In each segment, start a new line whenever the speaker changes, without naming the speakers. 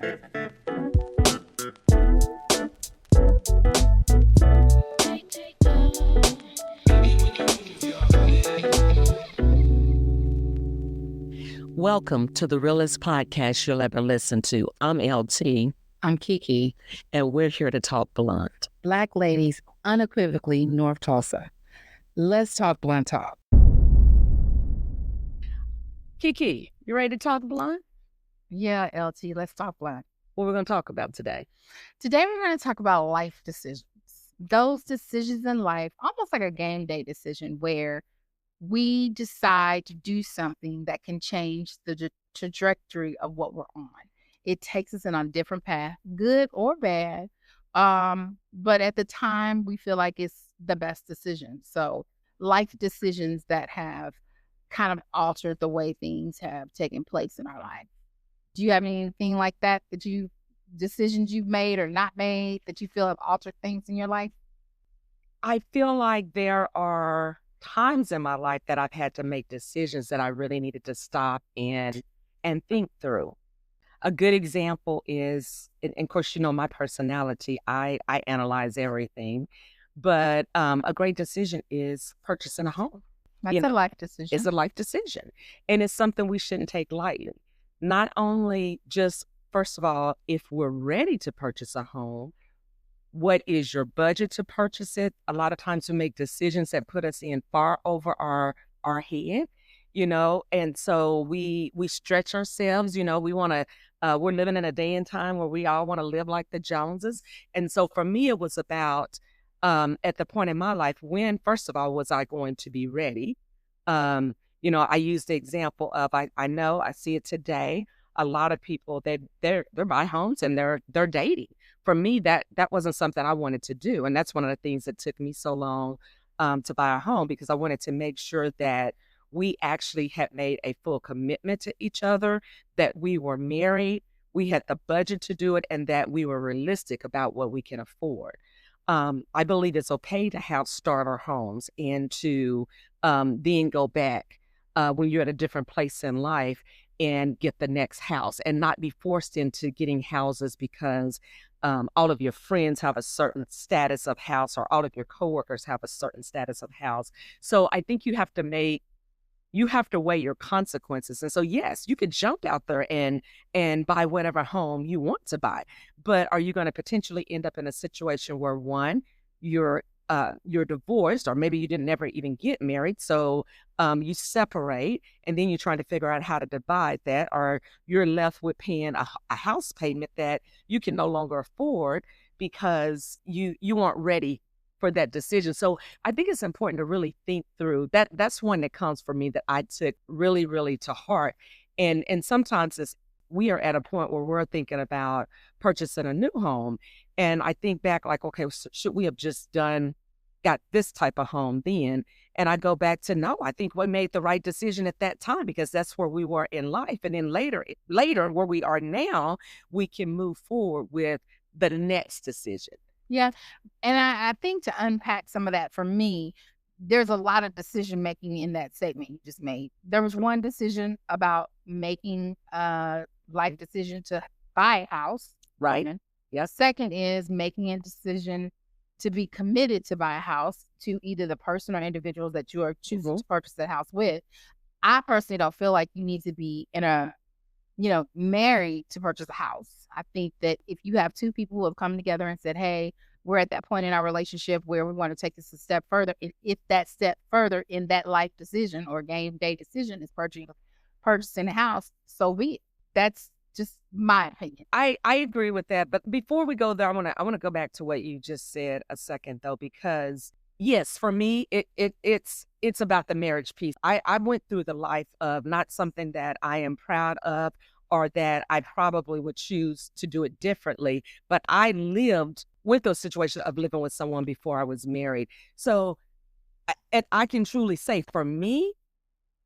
Welcome to the realest podcast you'll ever listen to. I'm LT.
I'm Kiki.
And we're here to talk blunt.
Black ladies, unequivocally North Tulsa. Let's talk blunt talk.
Kiki, you ready to talk blunt?
Yeah, LT, let's talk blunt.
What we're going to talk about today?
Today we're going to talk about life decisions. Those decisions in life, almost like a game day decision where we decide to do something that can change the trajectory of what we're on. It takes us in a different path, good or bad. But at the time, we feel like it's the best decision. So life decisions that have kind of altered the way things have taken place in our life. Do you have anything like that decisions you've made or not made that you feel have altered things in your life?
I feel like there are times in my life that I've had to make decisions that I really needed to stop and think through. A good example is, and of course, you know, my personality, I analyze everything, but a great decision is purchasing a home.
That's a life decision.
It's a life decision. And it's something we shouldn't take lightly. Not only just, first of all, if we're ready to purchase a home, what is your budget to purchase it? A lot of times we make decisions that put us in far over our head, you know, and so we stretch ourselves, you know, we're living in a day and time where we all want to live like the Joneses. And so for me, it was about at the point in my life when, first of all, was I going to be ready? You know, I used the example of, I know, I see it today. A lot of people, they're buy homes and they're dating. For me, that wasn't something I wanted to do. And that's one of the things that took me so long to buy a home, because I wanted to make sure that we actually had made a full commitment to each other, that we were married, we had the budget to do it, and that we were realistic about what we can afford. I believe it's okay to have starter homes and to then go back when you're at a different place in life and get the next house and not be forced into getting houses because all of your friends have a certain status of house or all of your coworkers have a certain status of house. So I think you have to weigh your consequences. And so, yes, you could jump out there and buy whatever home you want to buy. But are you going to potentially end up in a situation where, one, you're divorced, or maybe you didn't ever even get married, so you separate, and then you're trying to figure out how to divide that, or you're left with paying a house payment that you can no longer afford because you weren't ready for that decision. So I think it's important to really think through that. That's one that comes for me that I took really, really to heart. And sometimes we are at a point where we're thinking about purchasing a new home. And I think back like, okay, so should we have just got this type of home then? And I go back to, no, I think we made the right decision at that time because that's where we were in life. And then later where we are now, we can move forward with the next decision.
Yeah. And I think to unpack some of that for me, there's a lot of decision making in that statement you just made. There was one decision about making a life decision to buy a house.
Right.
Yes. Second is making a decision to be committed to buy a house to either the person or individuals that you are choosing to purchase that house with. I personally don't feel like you need to be married to purchase a house. I think that if you have two people who have come together and said, hey, we're at that point in our relationship where we want to take this a step further, and if that step further in that life decision or game day decision is purchasing a house, so be it. That's just my opinion.
I agree with that. But before we go there, I want to go back to what you just said a second, though, because yes, for me, it's about the marriage piece. I went through the life of not something that I am proud of or that I probably would choose to do it differently, but I lived with those situations of living with someone before I was married. So I can truly say for me,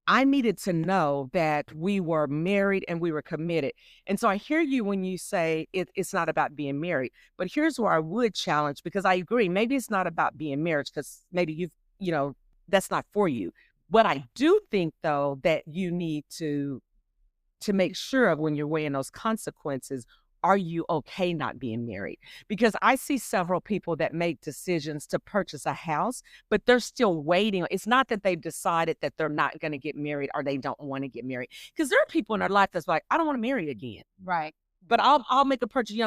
I needed to know that we were married and we were committed. And so I hear you when you say it's not about being married, but here's where I would challenge, because I agree, maybe it's not about being married because maybe that's not for you. What I do think, though, that you need to make sure of when you're weighing those consequences, are you okay not being married? Because I see several people that make decisions to purchase a house, but they're still waiting. It's not that they've decided that they're not going to get married or they don't want to get married. Because there are people in their life that's like, I don't want to marry again.
Right.
But I'll make a purchase,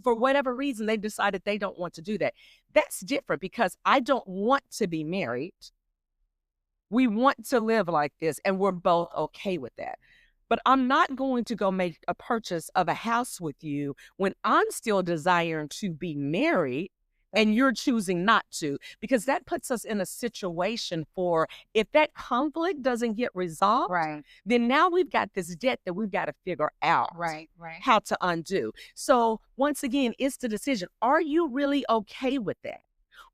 for whatever reason they decided they don't want to do that. That's different because I don't want to be married. We want to live like this, and we're both okay with that. But I'm not going to go make a purchase of a house with you when I'm still desiring to be married and you're choosing not to, because that puts us in a situation for if that conflict doesn't get resolved,
Right.
then now we've got this debt that we've got to figure out
Right. Right.
how to undo. So once again, it's the decision. Are you really okay with that?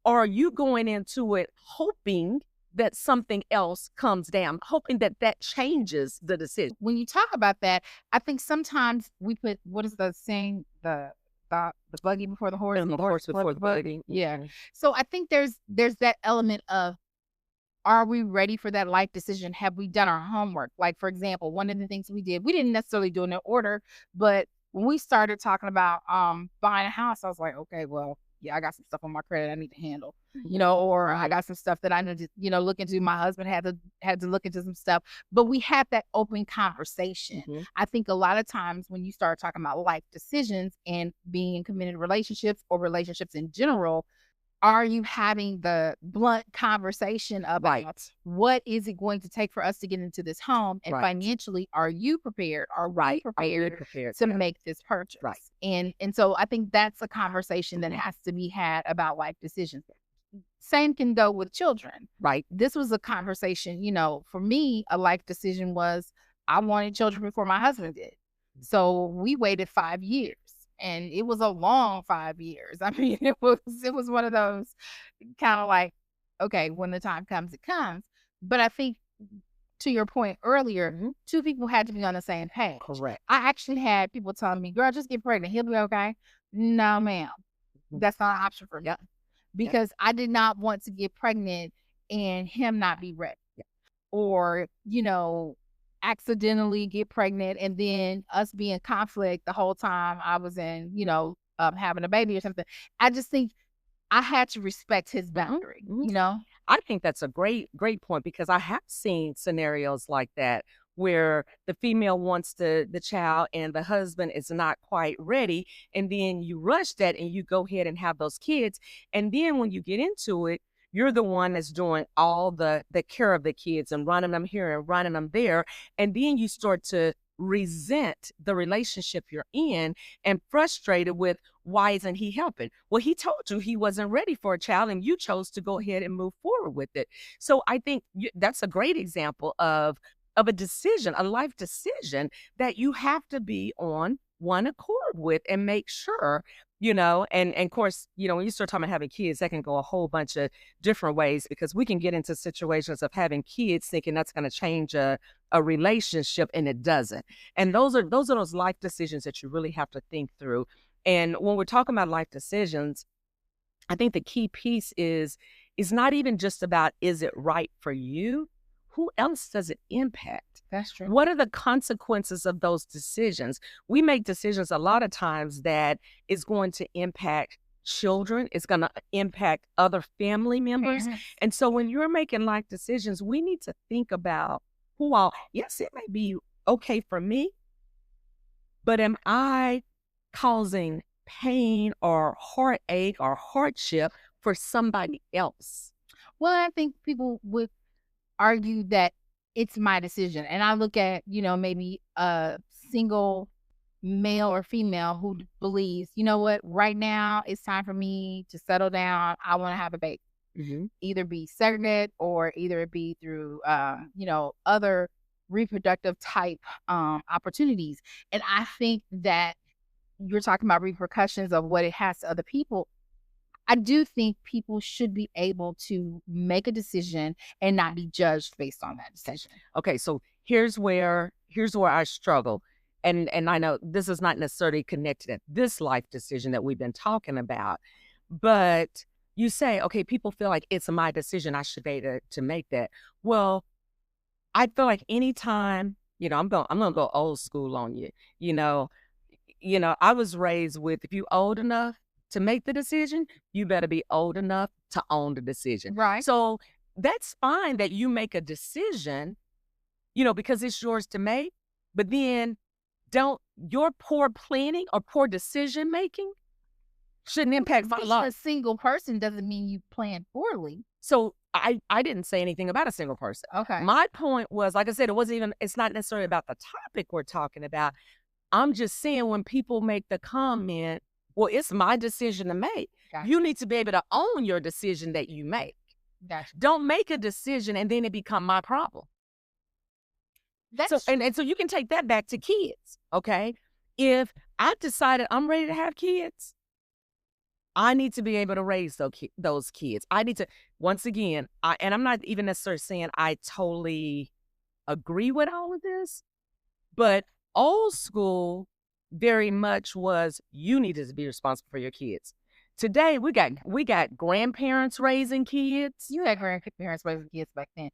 Or are you going into it hoping that something else comes down, hoping that that changes the decision?
When you talk about that, I think sometimes we put, what is the saying, the buggy before the horse,
And the horse before the buggy.
Yeah.
Mhm.
So I think there's that element of, are we ready for that life decision? Have we done our homework? Like, for example, one of the things we did, we didn't necessarily do it in order, but when we started talking about buying a house, I was like, okay, well, yeah, I got some stuff on my credit I need to handle, or I got some stuff that I need to, look into. My husband had to look into some stuff, but we had that open conversation.
Mhm.
I think a lot of times when you start talking about life decisions and being in committed relationships or relationships in general, are you having the blunt conversation about
Right.
what is it going to take for us to get into this home? And
Right.
financially, are you prepared? Are we
Right. Are you
prepared
prepared?
to
Yeah.
make this purchase?
Right.
And so I think that's a conversation that has to be had about life decisions. Same can go with children.
Right.
This was a conversation, for me, a life decision was I wanted children before my husband did. So we waited 5 years. And it was a long 5 years. I mean, it was one of those kind of like, okay, when the time comes, it comes. But I think to your point earlier,
Mhm.
two people had to be on the same page.
Correct.
I actually had people telling me, girl, just get pregnant. He'll be okay. No, ma'am.
Mhm.
That's not an option for me
Yep.
because I did not want to get pregnant and him not be ready or, accidentally get pregnant and then us be in conflict the whole time I was in, having a baby or something. I just think I had to respect his boundary,
Mhm. I think that's a great point because I have seen scenarios like that where the female wants the child and the husband is not quite ready. And then you rush that and you go ahead and have those kids. And then when you get into it, you're the one that's doing all the care of the kids and running them here and running them there. And then you start to resent the relationship you're in and frustrated with why isn't he helping? Well, he told you he wasn't ready for a child and you chose to go ahead and move forward with it. So I think that's a great example of a decision, a life decision that you have to be on one accord with and make sure, and of course, when you start talking about having kids, that can go a whole bunch of different ways because we can get into situations of having kids thinking that's going to change a relationship and it doesn't. And those life decisions that you really have to think through. And when we're talking about life decisions, I think the key piece is not even just about is it right for you? Who else does it impact?
That's true.
What are the consequences of those decisions? We make decisions a lot of times that is going to impact children, it's going to impact other family members.
Mhm.
And so when you're making life decisions, we need to think about who all, yes, it may be okay for me, but am I causing pain or heartache or hardship for somebody else?
Well, I think people would argue that it's my decision. And I look at, maybe a single male or female who believes, you know what, right now it's time for me to settle down. I want to have a baby,
Mhm.
either be surrogate or either it be through, other reproductive type opportunities. And I think that you're talking about repercussions of what it has to other people. I do think people should be able to make a decision and not be judged based on that decision.
Okay, so here's where I struggle. And I know this is not necessarily connected to this life decision that we've been talking about, but you say, okay, people feel like it's my decision. I should be able to make that. Well, I feel like anytime, I'm gonna go old school on you, you know, I was raised with, if you old enough to make the decision, you better be old enough to own the decision.
Right.
So that's fine that you make a decision, because it's yours to make. But then don't your poor planning or poor decision making shouldn't impact my
Being a
life.
single person doesn't mean you plan poorly.
So I didn't say anything about a single person.
Okay.
My point was, like I said, it's not necessarily about the topic we're talking about. I'm just saying when people make the comment, well, it's my decision to make.
Gotcha.
You need to be able to own your decision that you make.
Gotcha.
Don't make a decision and then it become my problem. So
That's
and so you can take that back to kids, okay? If I decided I'm ready to have kids, I need to be able to raise those kids. I need to, once again, and I'm not even necessarily saying I totally agree with all of this, but old school very much was you needed to be responsible for your kids. Today we got grandparents raising kids.
you had grandparents raising kids back then.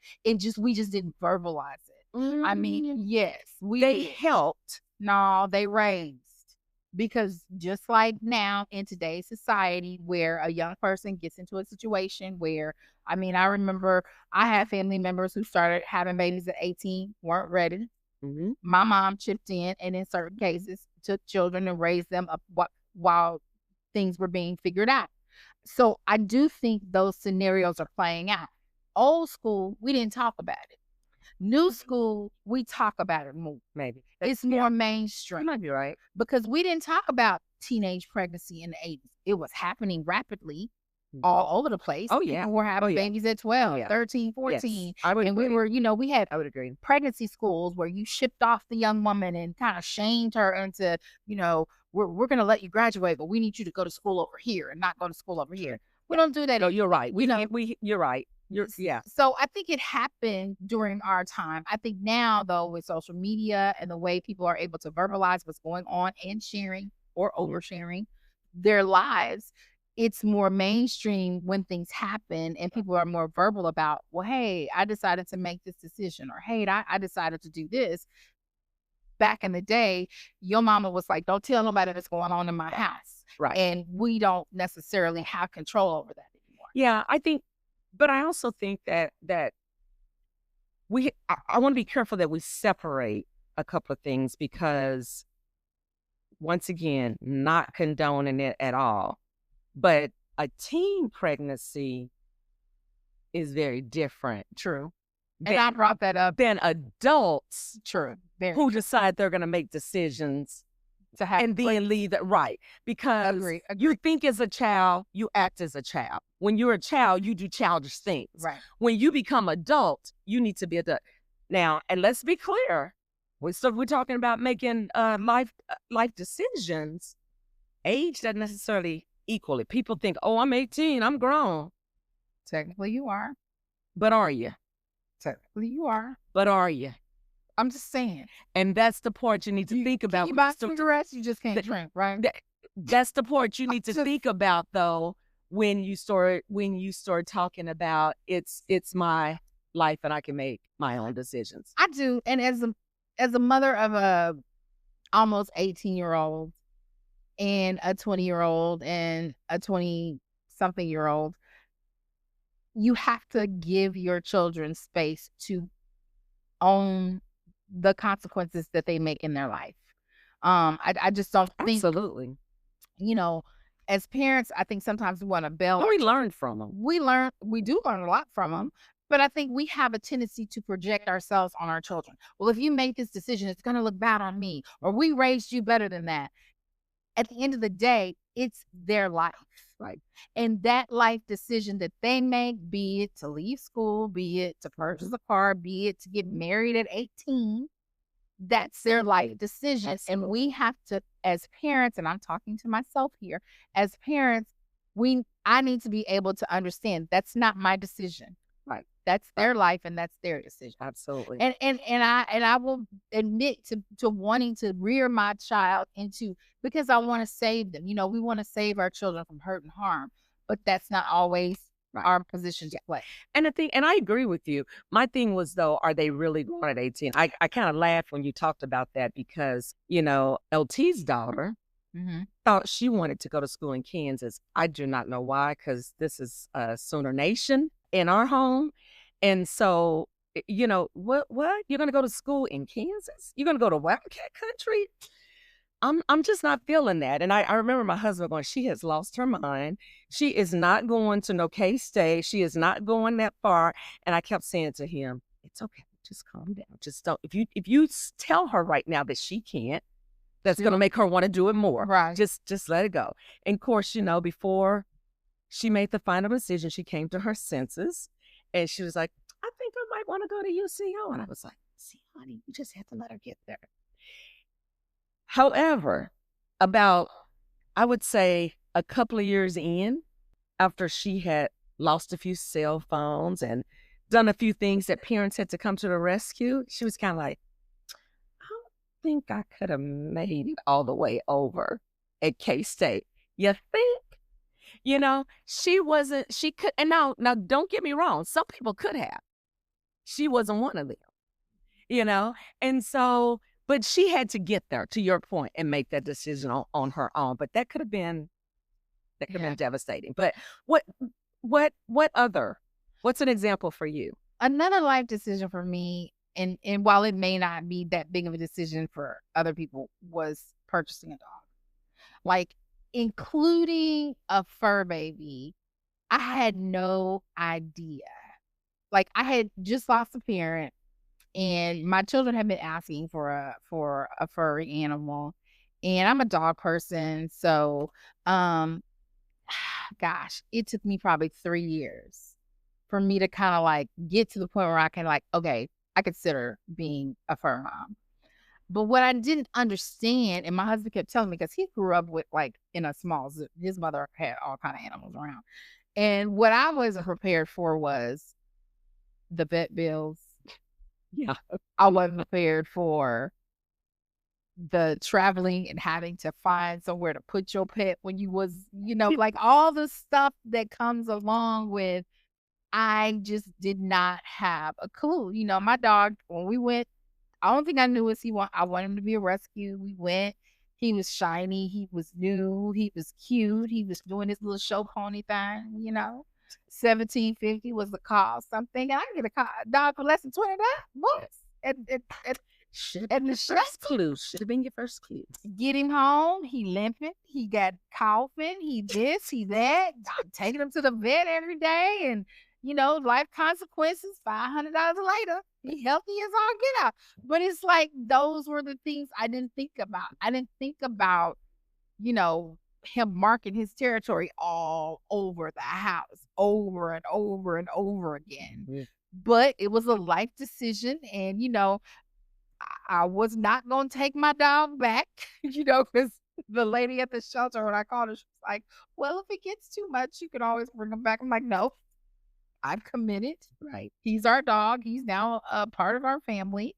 We just didn't verbalize it. I mean, yes,
They
did.
helped.
No, they raised. Because just like now in today's society, where a young person gets into a situation where, I mean, I remember I had family members who started having babies at 18, weren't ready.
Mhm.
My mom chipped in and in certain cases took children and raised them up while things were being figured out. So I do think those scenarios are playing out. Old school, we didn't talk about it. New school, we talk about it more.
Maybe.
It's
Yeah,
more
you
mainstream
might be right.
because we didn't talk about teenage pregnancy in the 80s. It was happening rapidly
Mhm.
all over the place.
Oh, yeah.
People were having
yeah.
babies at 12,
yeah.
13,
Yes,
14.
I would
And we
agree.
were, we had
I would agree.
pregnancy schools where you shipped off the young woman and kind of shamed her into, we're going to let you graduate, but we need you to go to school over here and not go to school over here. We don't do that.
No, you're right.
know,
You're right. Yeah.
So I think it happened during our time. I think now, though, with social media and the way people are able to verbalize what's going on and sharing or oversharing their lives, it's more mainstream when things happen and people are more verbal about, well, hey, I decided to make this decision, or hey, I decided to do this. Back in the day, your mama was like, don't tell nobody what's going on in my house.
Right.
And we don't necessarily have control over that anymore.
Yeah, but I also think that I want to be careful that we separate a couple of things because once again, not condoning it at all. But a teen pregnancy is very different.
True. And I brought that up.
Than adults
True. Very
who decide they're going to make decisions
to have
and then leave that right. Because
Agree.
you think as a child, you act as a child. When you're a child, you do childish things.
Right.
When you become adult, you need to be adult. Now, and let's be clear, we're talking about making life decisions. Age doesn't necessarily equal it. People think, oh, I'm 18, I'm grown.
Technically, you are.
But are you?
Technically, you are.
But are you?
I'm just saying.
And that's the part you need to think about.
You buy cigarettes, you just can't drink, right?
That's the part you need to think about, though, when you start talking about it's my life and I can make my own decisions.
I do, and as a mother of a almost 18-year-old and a 20-year-old and a 20-something-year-old, you have to give your children space to own the consequences that they make in their life. I just don't think,
Absolutely.
As parents, I think sometimes we want to bail.
We learn from them.
We do learn a lot from them, but I think we have a tendency to project ourselves on our children. Well, if you make this decision, it's going to look bad on me, or we raised you better than that. At the end of the day, it's their life.
Right.
And that life decision that they make, be it to leave school, be it to purchase a car, be it to get married at 18, that's their life decision. And we have to, as parents, and I'm talking to myself here, as parents, I need to be able to understand that's not my decision.
Right.
That's their life and that's their decision.
Absolutely.
And I will admit to wanting to rear my child because I want to save them. We want to save our children from hurt and harm, but that's not always our position to play.
And I agree with you. My thing was, though, are they really grown at 18? I kind of laughed when you talked about that because, LT's daughter
Mhm.
thought she wanted to go to school in Kansas. I do not know why, because this is a Sooner Nation in our home. And so, what? You're gonna go to school in Kansas? You're gonna go to Wildcat Country? I'm just not feeling that. And I remember my husband going, she has lost her mind. She is not going to no K-State. She is not going that far. And I kept saying to him, it's okay. Just calm down. Just don't. If you tell her right now that she can't, that's going to
She'll
make her want to do it more.
Right.
Just let it go. And of course, before she made the final decision, she came to her senses and she was like, I think I might want to go to UCO. And I was like, see, honey, you just have to let her get there. However, about, I would say, a couple of years in, after she had lost a few cell phones and done a few things that parents had to come to the rescue, she was kind of like, I don't think I could have made it all the way over at K-State. You think? She wasn't, she could, and now don't get me wrong, some people could have. She wasn't one of them, you know? And so, but she had to get there, to your point, and make that decision on her own. But that could have been
Yeah.
devastating. But what what's an example for you?
Another life decision for me, and while it may not be that big of a decision for other people, was purchasing a dog. Like, including a fur baby, I had no idea. Like, I had just lost a parent, and my children have been asking for a furry animal, and I'm a dog person, so, um, gosh, it took me probably 3 years for me to kinda, like, get to the point where I can, like, "Okay, I consider being a fur mom." But what I didn't understand, and my husband kept telling me, because he grew up with, like, in a small zoo. His mother had all kinda animals around. And what I wasn't prepared for was the vet bills.
Yeah.
I wasn't prepared for the traveling and having to find somewhere to put your pet when you was, like, all the stuff that comes along with. I just did not have a clue. My dog, when we went, I don't think I knew was I want him to be a rescue. We went. He was shiny. He was new. He was cute. He was doing his little show pony thing. 1750 was the cost. I'm thinking I can get a dog for less than $20 at
Should have
at
been
the
your
shelter.
first clue. Should have been your first clue.
Get him home. He limping. He got coughing. He this, he that. I'm taking him to the vet every day, and life consequences. $500 later, he healthy as all get out. But it's like those were the things I didn't think about. I didn't think about you know him marking his territory all over the house, over and over and over again.
Mhm.
But it was a life decision, and I was not gonna take my dog back, because the lady at the shelter, when I called her, she was like, "Well, if it gets too much, you can always bring him back." I'm like, "No, I'm committed.
Right.
He's our dog. He's now a part of our family."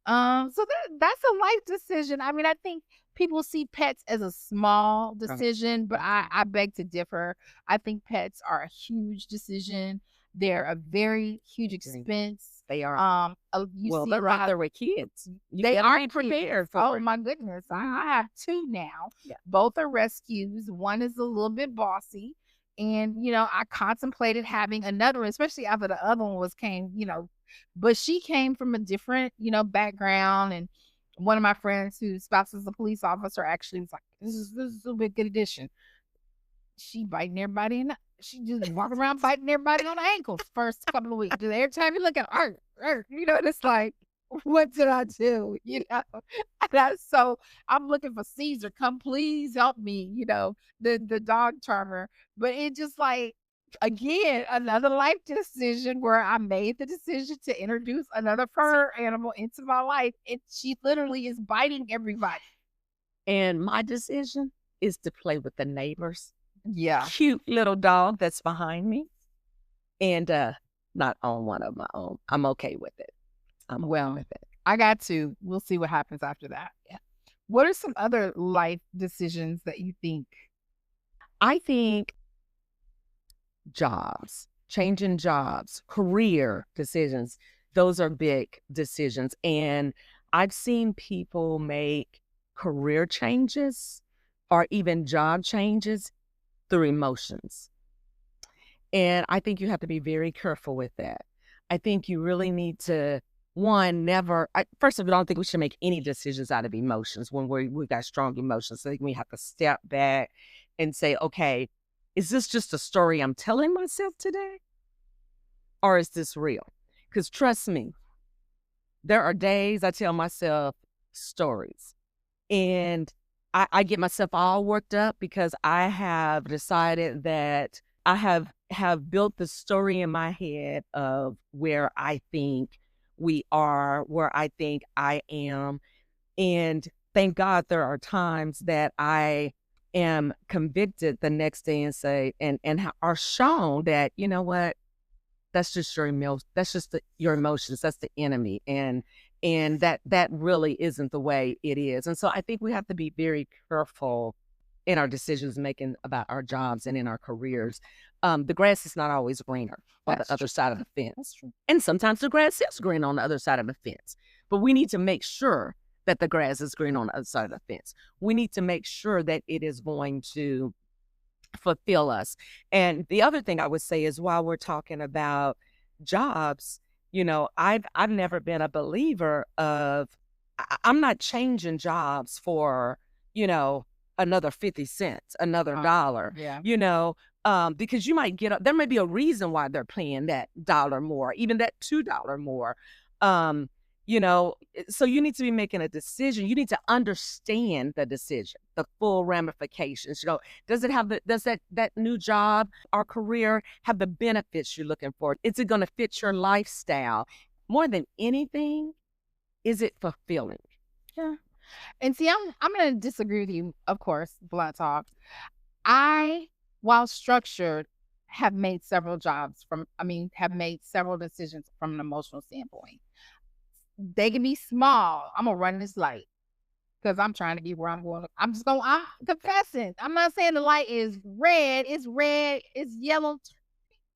So that's a life decision. I mean, I think people see pets as a small
Right.
decision, but I beg to differ. I think pets are a huge decision. They're a very huge
Agree.
expense.
They are.
You
Well,
see a
they're right
lot.
there with kids. You
They
gotta
are
be
kids.
prepared
Oh
for it.
my goodness. I have 2 now.
Yeah.
Both are rescues. One is a little bit bossy. And, I contemplated having another one, especially after the other one but she came from a different, background. And one of my friends whose spouse is a police officer actually was like, this is a big good addition. She biting everybody she just walking around biting everybody on the ankles first couple of weeks. Just every time you look at her, and it's like, what did I do? So I'm looking for Caesar. Come please help me, the dog charmer. But it just like, again, another life decision where I made the decision to introduce another fur animal into my life. And she literally is biting everybody.
And my decision is to play with the neighbor's
Yeah.
cute little dog that's behind me and not on one of my own. I'm okay with it. I'm okay
Well,
with it.
I got to. We'll see what happens after that.
Yeah.
What are some other life decisions that you think?
I think jobs, changing jobs, career decisions, those are big decisions. And I've seen people make career changes or even job changes through emotions. And I think you have to be very careful with that. I think you really need to, one, never, first of all, I don't think we should make any decisions out of emotions when we've got strong emotions. I think we have to step back and say, okay, is this just a story I'm telling myself today? Or is this real? Because trust me, there are days I tell myself stories and I get myself all worked up because I have decided that I have built the story in my head of where I think we are, where I think I am. And thank God there are times that I am convicted the next day and say, are shown that, you know what, that's just your emotion. That's just your emotions. That's the enemy, and that really isn't the way it is. And so I think we have to be very careful in our decisions making about our jobs and in our careers. The grass is not always greener on the other side of the fence, and sometimes the grass is green on the other side of the fence. But we need to make sure that the grass is green on the other side of the fence. We need to make sure that it is going to fulfill us. And the other thing I would say is while we're talking about jobs, I've never been a believer of I'm not changing jobs for, another 50 cents, another dollar,
Yeah.
because you might there may be a reason why they're paying that dollar more, even that $2 more. Um, so you need to be making a decision. You need to understand the decision, the full ramifications. Does that new job or career have the benefits you're looking for? Is it going to fit your lifestyle? More than anything, is it fulfilling?
Yeah. And see, I'm gonna disagree with you, of course, blunt talk. I, while structured, have made several have made several decisions from an emotional standpoint. They can be small. I'm gonna run this light because I'm trying to get where I'm going. I'm confessing. I'm not saying the light is red, it's yellow.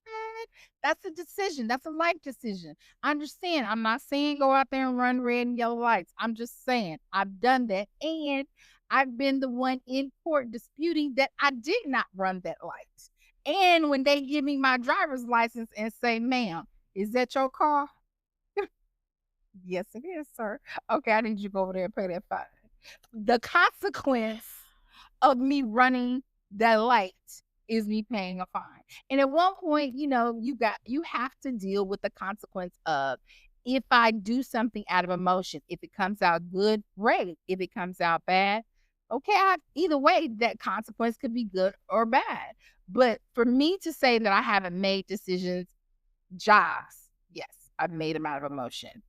Red. That's a decision. That's a life decision. I understand. I'm not saying go out there and run red and yellow lights. I'm just saying I've done that. And I've been the one in court disputing that I did not run that light. And when they give me my driver's license and say, ma'am, is that your car? Yes, it is, sir. Okay, I need you to go over there and pay that fine. The consequence of me running that light is me paying a fine. And at one point, you have to deal with the consequence of if I do something out of emotion, if it comes out good, great. If it comes out bad, okay, either way, that consequence could be good or bad. But for me to say that I haven't made decisions, jobs, yes, I've made them out of emotion.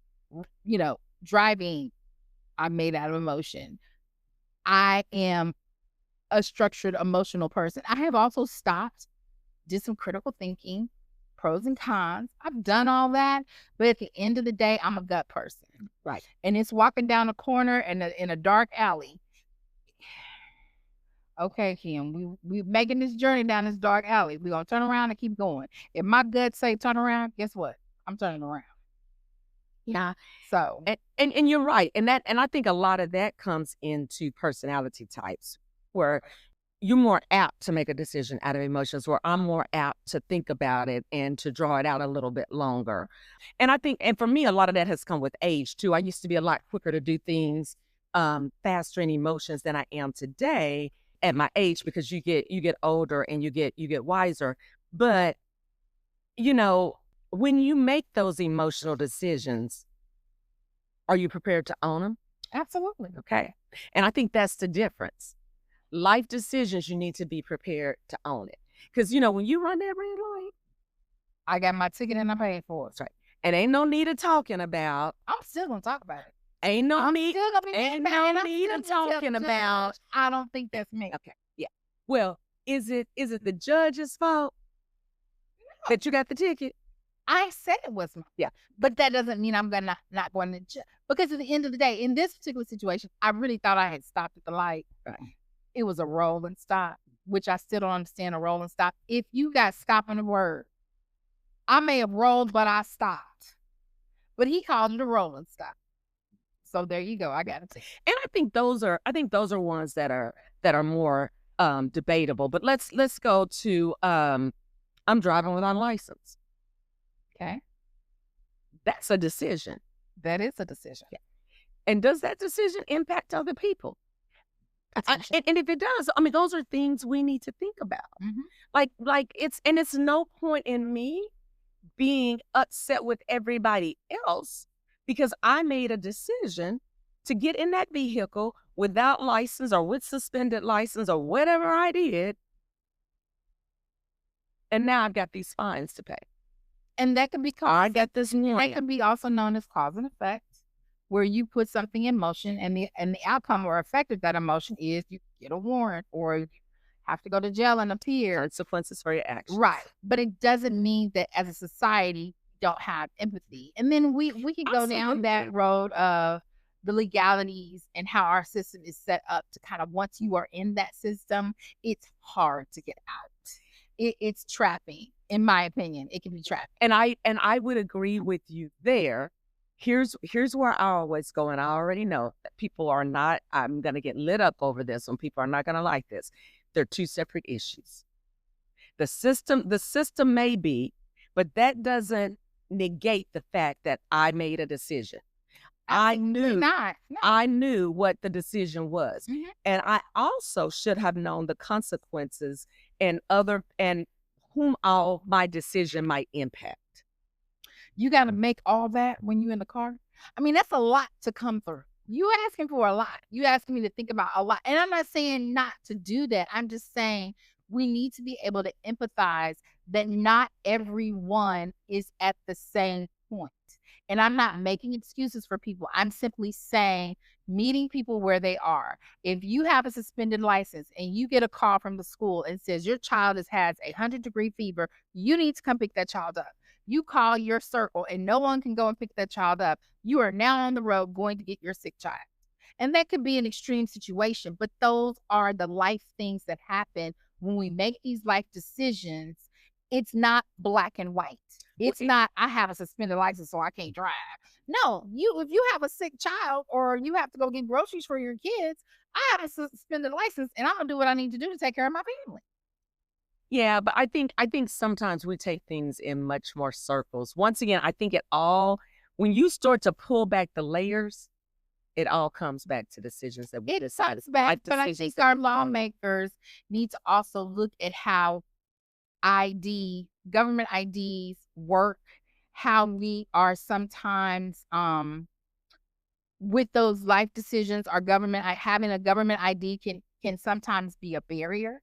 Driving, I made out of emotion. I am a structured emotional person. I have also stopped, did some critical thinking, pros and cons. I've done all that, but at the end of the day, I'm a gut person.
Right.
And it's walking down a corner in a dark alley. Okay, Kim, we making this journey down this dark alley. We're gonna turn around and keep going. If my gut say turn around, guess what? I'm turning around.
Yeah.
So
And you're right. And I think a lot of that comes into personality types where you're more apt to make a decision out of emotions, where I'm more apt to think about it and to draw it out a little bit longer. And I think, and for me, a lot of that has come with age too. I used to be a lot quicker to do things faster in emotions than I am today at my age because you get older and you get wiser. But when you make those emotional decisions, are you prepared to own them?
absolutely.
Okay. And I think that's the difference. Life decisions, you need to be prepared to own it. Because, when you run that red light,
I got my ticket and I paid for it.
that's right. And ain't no need of talking about.
I'm still gonna talk about it.
Ain't no need.
Still gonna be
Ain't
mad,
no
and I'm
need
still
of
gonna tell
talking
the
about.
judge, I don't think that's me.
Okay. Yeah. Well, is it the judge's fault that you got the ticket?
I said it was mine.
Yeah.
But that doesn't mean I'm gonna not going to judge. Because at the end of the day, in this particular situation, I really thought I had stopped at the light.
Right.
It was a roll and stop, which I still don't understand a roll and stop. If you got stop in the word, I may have rolled, but I stopped. But he called it a roll and stop. So there you go. I got it.
And I think those are ones that are more debatable. But let's go to I'm driving without a license.
Okay.
That's a decision.
That is a decision.
And does that decision impact other people? And if it does, I mean, those are things we need to think about.
Mhm.
It's no point in me being upset with everybody else because I made a decision to get in that vehicle without license or with suspended license or whatever I did. And now I've got these fines to pay.
And that can be
I got this
that
warrant.
can be also known as cause and effect, where you put something in motion and the outcome or effect of that emotion is you get a warrant or you have to go to jail and appear.
Consequences for your actions.
Right. But it doesn't mean that as a society we don't have empathy. And then we can go down that road of the legalities and how our system is set up to kind of once you are in that system, it's hard to get out. It's trapping, in my opinion. It can be trapping.
And I would agree with you there. Here's where I always go, and I already know that people are not, I'm gonna get lit up over this when people are not gonna like this. They're two separate issues. The system may be, but that doesn't negate the fact that I made a decision.
Absolutely not. No.
I knew what the decision was.
Mhm.
And I also should have known the consequences and whom all my decision might impact.
You got to make all that when you in the car. I mean, that's a lot to come through. You asking for a lot. You asking me to think about a lot. And I'm not saying not to do that. I'm just saying we need to be able to empathize that not everyone is at the same point. And I'm not making excuses for people. I'm simply saying meeting people where they are. If you have a suspended license and you get a call from the school and says your child has a 100-degree fever, you need to come pick that child up. You call your circle and no one can go and pick that child up. You are now on the road going to get your sick child. And that could be an extreme situation, but those are the life things that happen when we make these life decisions. It's not black and white. It's not, I have a suspended license, so I can't drive. No, if you have a sick child or you have to go get groceries for your kids, I have a suspended license and I'm gonna do what I need to do to take care of my family.
Yeah, but I think sometimes we take things in much more circles. Once again, I think when you start to pull back the layers, it all comes back to decisions that we
It
decided.
sucks back, but I think our lawmakers need to also look at how government IDs work, how we are sometimes with those life decisions, having a government ID can sometimes be a barrier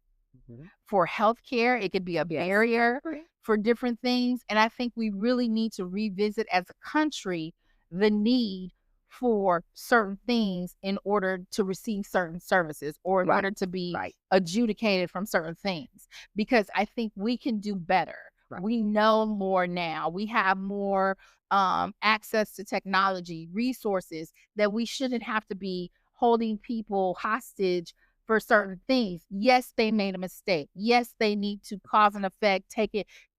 for healthcare. It could be a barrier for different things. And I think we really need to revisit as a country the need for certain things in order to receive certain services or in order to be adjudicated from certain things, because I think we can do better. We know more now. We have more access to technology, resources that we shouldn't have to be holding people hostage for certain things. Yes, they made a mistake. Yes, they need to cause and effect,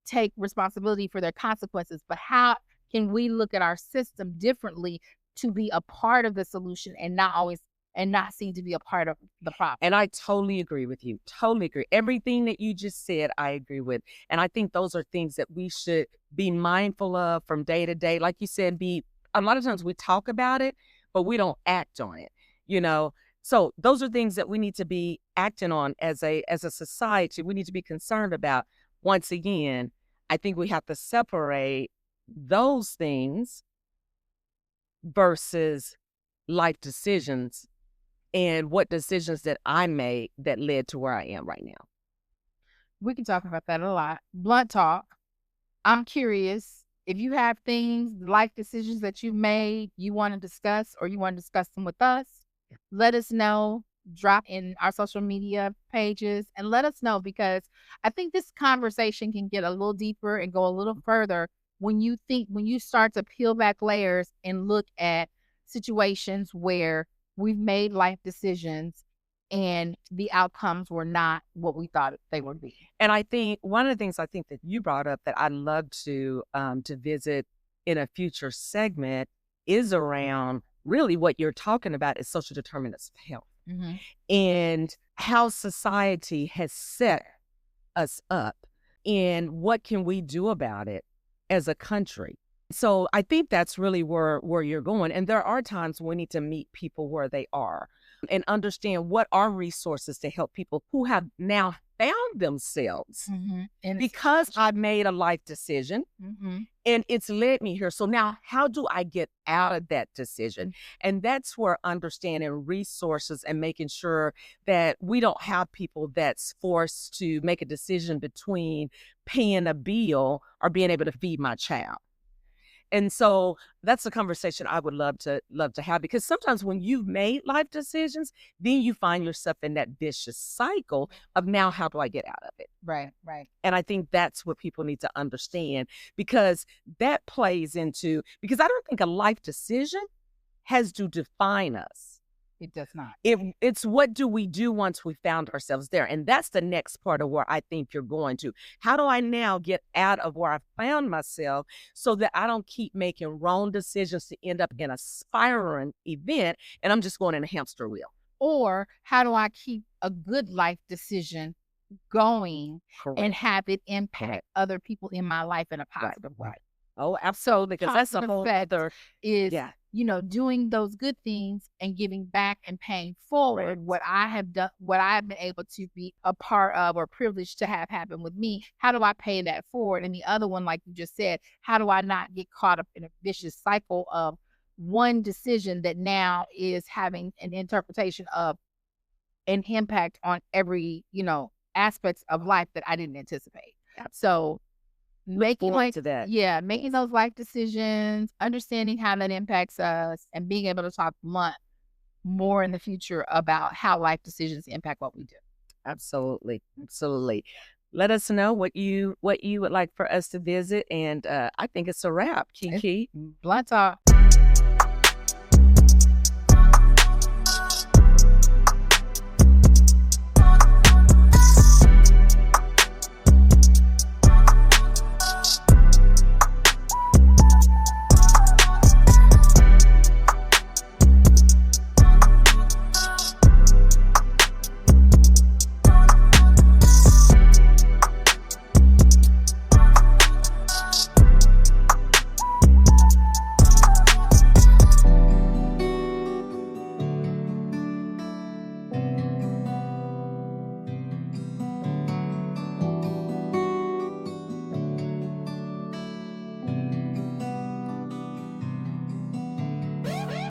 take responsibility for their consequences. But how can we look at our system differently to be a part of the solution and not seem to be a part of the problem?
And I totally agree with you. Totally agree. Everything that you just said, I agree with. And I think those are things that we should be mindful of from day to day. Like you said, a lot of times we talk about it, but we don't act on it, you know? So those are things that we need to be acting on as a society. We need to be concerned about. Once again, I think we have to separate those things versus life decisions and what decisions that I made that led to where I am right now.
We can talk about that a lot. Blunt talk. I'm curious if you have life decisions that you've made, you want to discuss or you want to discuss them with us, let us know. Drop in our social media pages and let us know, because I think this conversation can get a little deeper and go a little further when you start to peel back layers and look at situations where we've made life decisions and the outcomes were not what we thought they would be.
And I think one of the things I think that you brought up that I'd love to visit in a future segment is around really what you're talking about is social determinants of health
Hmm.
and how society has set us up and what can we do about it as a country. So I think that's really where you're going. And there are times we need to meet people where they are and understand what are resources to help people who have now found themselves
Hmm. And it's,
because I made a life decision
hmm
and it's led me here. So now how do I get out of that decision? And that's where understanding resources and making sure that we don't have people that's forced to make a decision between paying a bill or being able to feed my child. And so that's a conversation I would love to have because sometimes when you've made life decisions, then you find yourself in that vicious cycle of now how do I get out of it?
right, right.
And I think that's what people need to understand because that plays into because I don't think a life decision has to define us.
It does not.
It's what do we do once we found ourselves there? And that's the next part of where I think you're going to. How do I now get out of where I found myself so that I don't keep making wrong decisions to end up in a spiraling event and I'm just going in a hamster wheel?
Or how do I keep a good life decision going and
Correct.
have it impact
Correct.
other people in my life in a
Right.
positive way?
Right. Oh,
So
absolutely. Because that's a
positive
whole
effect
other,
is,
yeah.
doing those good things and giving back and paying forward what I have done, what I have been able to be a part of or privileged to have happen with me. How do I pay that forward? And the other one, like you just said, how do I not get caught up in a vicious cycle of one decision that now is having an interpretation of an impact on every, aspects of life that I didn't anticipate. So making
Forward
like
to that.
yeah, making those life decisions, understanding how that impacts us, and being able to talk more in the future about how life decisions impact what we do.
Absolutely. Absolutely. Let us know what you would like for us to visit. And I think it's a wrap,
It's
Kiki.
blunt talk.